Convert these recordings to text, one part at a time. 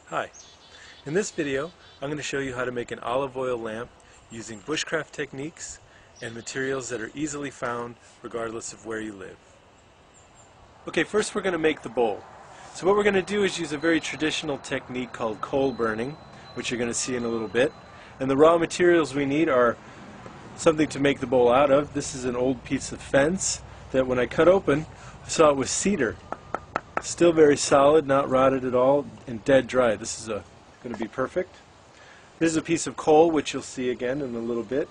Hi. In this video, I'm going to show you how to make an olive oil lamp using bushcraft techniques and materials that are easily found regardless of where you live. Okay, first we're going to make the bowl. So what we're going to do is use a very traditional technique called coal burning, which you're going to see in a little bit. And the raw materials we need are something to make the bowl out of. This is an old piece of fence that when I cut open, I saw it was cedar. Still very solid, not rotted at all, and dead dry. This is going to be perfect. This is a piece of coal, which you'll see again in a little bit.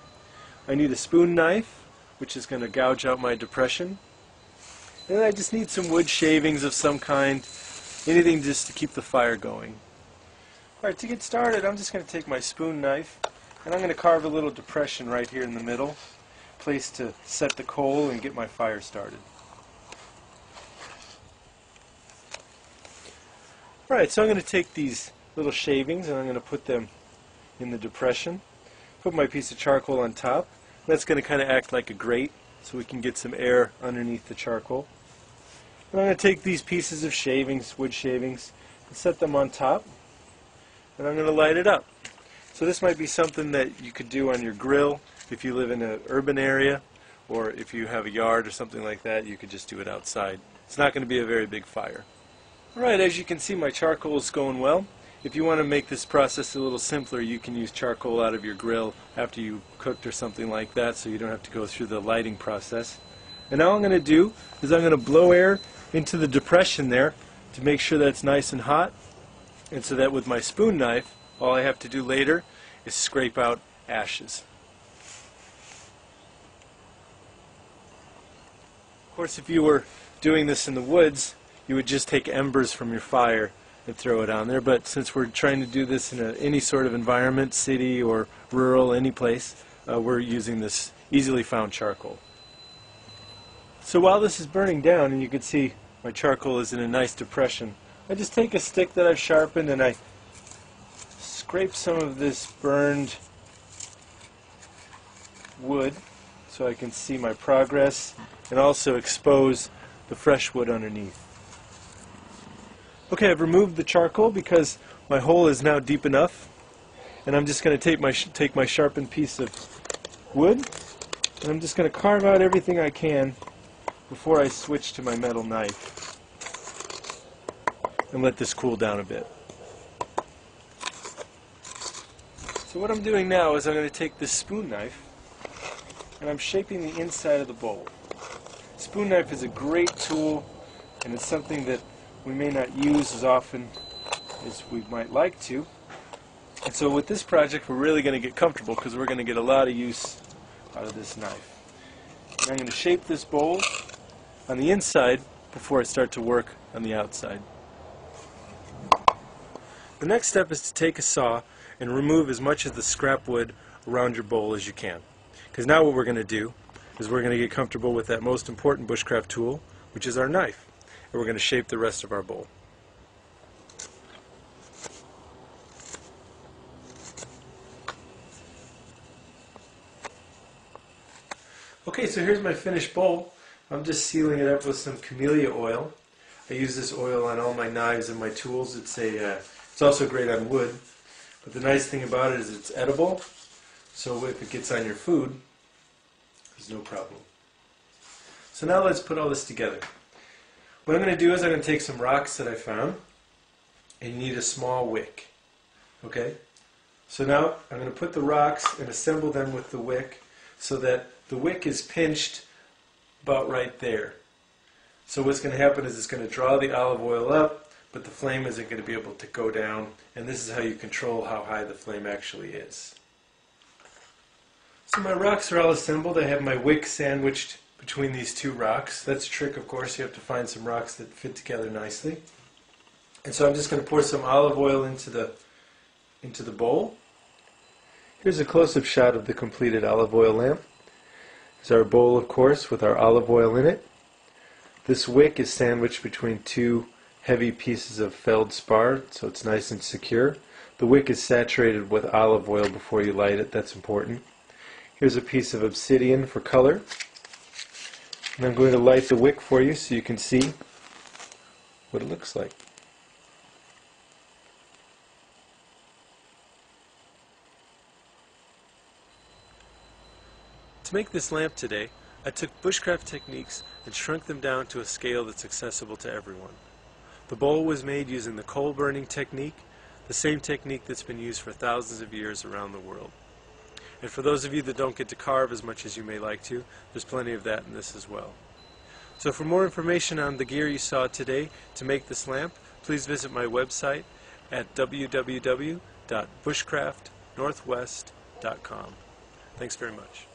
I need a spoon knife, which is going to gouge out my depression. And I just need some wood shavings of some kind, anything just to keep the fire going. Alright, to get started, I'm just going to take my spoon knife, and I'm going to carve a little depression right here in the middle, place to set the coal and get my fire started. Alright, so I'm going to take these little shavings and I'm going to put them in the depression. Put my piece of charcoal on top. That's going to kind of act like a grate so we can get some air underneath the charcoal. And I'm going to take these pieces of shavings, wood shavings, and set them on top. And I'm going to light it up. So this might be something that you could do on your grill if you live in an urban area, or if you have a yard or something like that, you could just do it outside. It's not going to be a very big fire. Alright, as you can see, my charcoal is going well. If you want to make this process a little simpler, you can use charcoal out of your grill after you cooked or something like that, so you don't have to go through the lighting process. And now all I'm going to do is I'm going to blow air into the depression there to make sure that it's nice and hot, and so that with my spoon knife, all I have to do later is scrape out ashes. Of course, if you were doing this in the woods, you would just take embers from your fire and throw it on there, but since we're trying to do this in any sort of environment, city or rural, any place, we're using this easily found charcoal. So while this is burning down, and you can see my charcoal is in a nice depression, I just take a stick that I've sharpened and I scrape some of this burned wood so I can see my progress and also expose the fresh wood underneath. Okay, I've removed the charcoal because my hole is now deep enough, and I'm just going to take my sharpened piece of wood, and I'm just going to carve out everything I can before I switch to my metal knife and let this cool down a bit. So what I'm doing now is I'm going to take this spoon knife and I'm shaping the inside of the bowl. Spoon knife is a great tool, and it's something that we may not use as often as we might like to. And so with this project we're really going to get comfortable because we're going to get a lot of use out of this knife. And I'm going to shape this bowl on the inside before I start to work on the outside. The next step is to take a saw and remove as much of the scrap wood around your bowl as you can. Because now what we're going to do is we're going to get comfortable with that most important bushcraft tool, which is our knife. And we're going to shape the rest of our bowl. Okay, so here's my finished bowl. I'm just sealing it up with some camellia oil. I use this oil on all my knives and my tools. It's also great on wood. But the nice thing about it is it's edible, so if it gets on your food, there's no problem. So now let's put all this together. What I'm going to do is I'm going to take some rocks that I found, and you need a small wick. Okay? So now I'm going to put the rocks and assemble them with the wick so that the wick is pinched about right there. So what's going to happen is it's going to draw the olive oil up, but the flame isn't going to be able to go down, and this is how you control how high the flame actually is. So my rocks are all assembled. I have my wick sandwiched between these two rocks. That's a trick, of course. You have to find some rocks that fit together nicely. And so I'm just going to pour some olive oil into the bowl. Here's a close-up shot of the completed olive oil lamp. Here's our bowl, of course, with our olive oil in it. This wick is sandwiched between two heavy pieces of feldspar, so it's nice and secure. The wick is saturated with olive oil before you light it. That's important. Here's a piece of obsidian for color. And I'm going to light the wick for you so you can see what it looks like. To make this lamp today, I took bushcraft techniques and shrunk them down to a scale that's accessible to everyone. The bowl was made using the coal burning technique, the same technique that's been used for thousands of years around the world. And for those of you that don't get to carve as much as you may like to, there's plenty of that in this as well. So for more information on the gear you saw today to make this lamp, please visit my website at www.bushcraftnorthwest.com. Thanks very much.